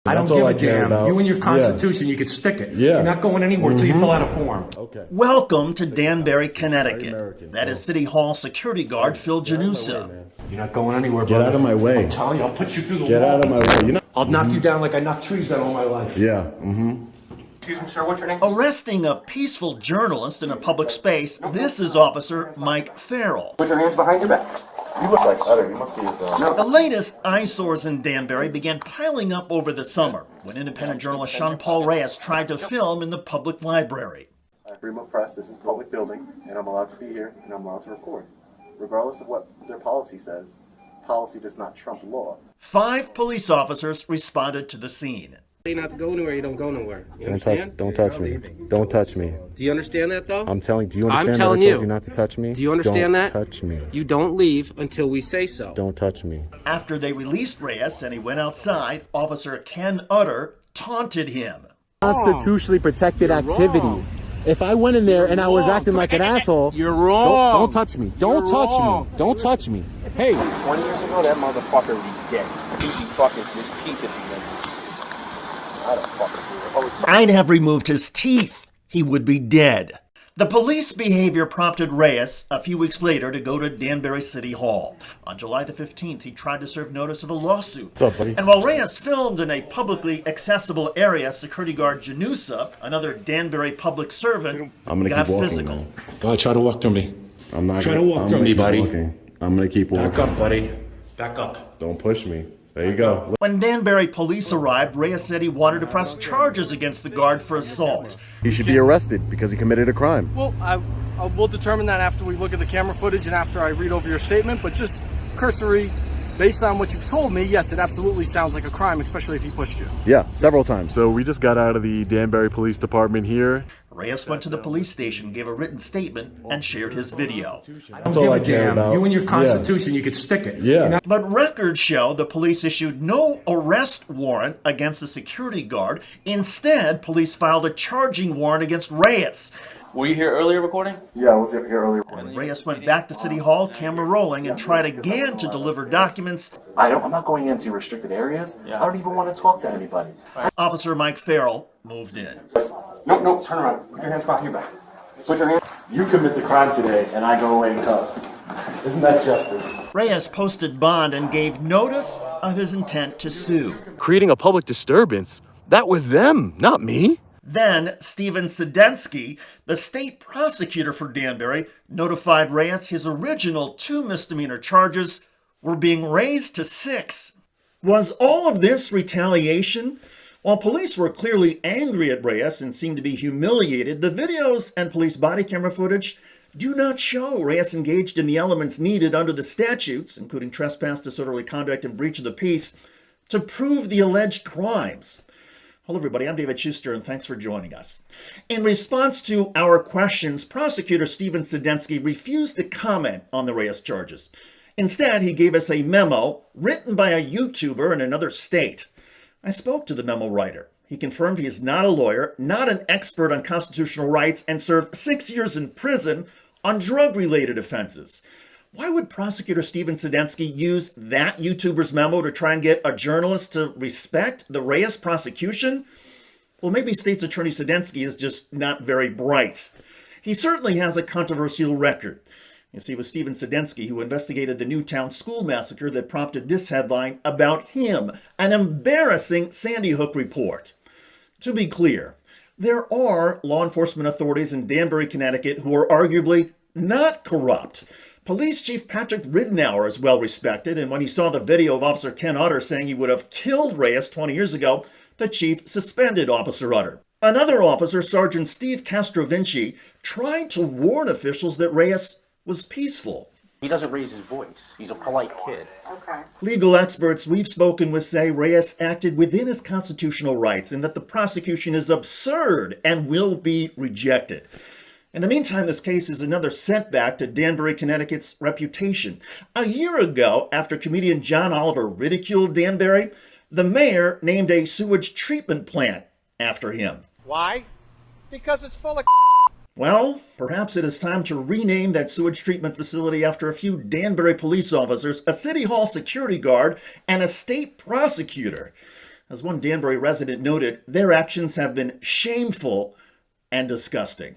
I don't give a damn. You and your Constitution, you can stick it. You're not going anywhere until you fill out a form. Welcome to Danbury, Connecticut. That is City Hall security guard Phil Janusa. You're not going anywhere, brother. Get out of my way. I'm telling you, I'll put you through the wall. Get out of my way. I'll knock you down like I knocked trees down all my life. Yeah. Excuse me, sir, what's your name? Arresting a peaceful journalist in a public space, this is Officer Mike Farrell. Put your hands behind your back. You look like Utter. You must be his The latest eyesores in Danbury began piling up over the summer when independent journalist Sean-Paul Reyes tried to film in the public library. I have freedom of press. This is a public building, and I'm allowed to be here, and I'm allowed to record. Regardless of what their policy says, policy does not trump law. 5 police officers responded to the scene. Not to go anywhere, you don't go nowhere. You understand? Don't touch me. Don't touch me. Do you understand that, though? I'm telling. Do you understand? I'm telling that I told you. you not to touch me. Do you understand that? Don't touch me. You don't leave until we say so. Don't touch me. After they released Reyes and he went outside, Officer Ken Utter taunted him. Constitutionally protected activity. If I went in there and I was acting like an asshole, you're wrong. Don't touch me. Don't touch me. Don't touch me. Hey, 20 years ago, that motherfucker would be dead. He'd be fucking his teeth if he missed. I don't fucking do it. I'd have removed his teeth. He would be dead. The police behavior prompted Reyes a few weeks later to go to Danbury City Hall. On July the 15th, he tried to serve notice of a lawsuit. What's up, buddy? And while Reyes filmed in a publicly accessible area, security guard Janusa, another Danbury public servant, I'm gonna got keep walking, physical. man. Go ahead, try to walk through me. I'm not. Try to walk through me, buddy. I'm gonna keep walking. Back up, buddy. Back up. Don't push me. There you go. When Danbury police arrived, Reyes said he wanted to press charges against the guard for assault. He should be arrested because he committed a crime. Well, we'll determine that after we look at the camera footage and after I read over your statement, but just cursory, based on what you've told me, yes, it absolutely sounds like a crime, especially if he pushed you. Yeah, several times. So we just got out of the Danbury Police Department here. Reyes went to the police station, gave a written statement, and shared his video. I don't give a damn. You and your Constitution, you can stick it. But records show the police issued no arrest warrant against the security guard. Instead, police filed a charging warrant against Reyes. Were you here earlier recording? Yeah, I was here earlier. When Reyes went back to City Hall, camera rolling, and tried again to deliver documents, I'm not going into restricted areas. I don't even want to talk to anybody. Officer Mike Farrell moved in. No, turn around. Put your hands behind your back. Put your hands. You commit the crime today, and I go away in cuffs. Isn't that justice? Reyes posted bond and gave notice of his intent to sue. creating a public disturbance, that was them, not me. Then, Stephen Sedensky, the state prosecutor for Danbury, notified Reyes his original 2 misdemeanor charges were being raised to 6. Was all of this retaliation? While police were clearly angry at Reyes and seemed to be humiliated, the videos and police body camera footage do not show Reyes engaged in the elements needed under the statutes, including trespass, disorderly conduct, and breach of the peace, to prove the alleged crimes. Hello, everybody. I'm David Shuster, and thanks for joining us. In response to our questions, prosecutor Stephen Sedensky refused to comment on the Reyes charges. Instead, he gave us a memo written by a YouTuber in another state. I spoke to the memo writer. He confirmed he is not a lawyer, not an expert on constitutional rights, and served 6 years in prison on drug-related offenses. Why would prosecutor Stephen Sedensky use that YouTuber's memo to try and get a journalist to respect the Reyes prosecution? Well, maybe State's Attorney Sedensky is just not very bright. He certainly has a controversial record. You see, it was Stephen Sedensky who investigated the Newtown school massacre that prompted this headline about him, an embarrassing Sandy Hook report. To be clear, there are law enforcement authorities in Danbury, Connecticut who are arguably not corrupt. Police Chief Patrick Ridenour is well respected, and when he saw the video of Officer Ken Utter saying he would have killed Reyes 20 years ago, the chief suspended Officer Utter. Another officer, Sergeant Steve Castrovinci, tried to warn officials that Reyes was peaceful. He doesn't raise his voice. He's a polite kid. Okay. Legal experts we've spoken with say Reyes acted within his constitutional rights and that the prosecution is absurd and will be rejected. In the meantime, this case is another setback to Danbury, Connecticut's reputation. A year ago, after comedian John Oliver ridiculed Danbury, the mayor named a sewage treatment plant after him. Why? Because it's full of Well, perhaps it is time to rename that sewage treatment facility after a few Danbury police officers, a City Hall security guard, and a state prosecutor. As one Danbury resident noted, their actions have been shameful and disgusting.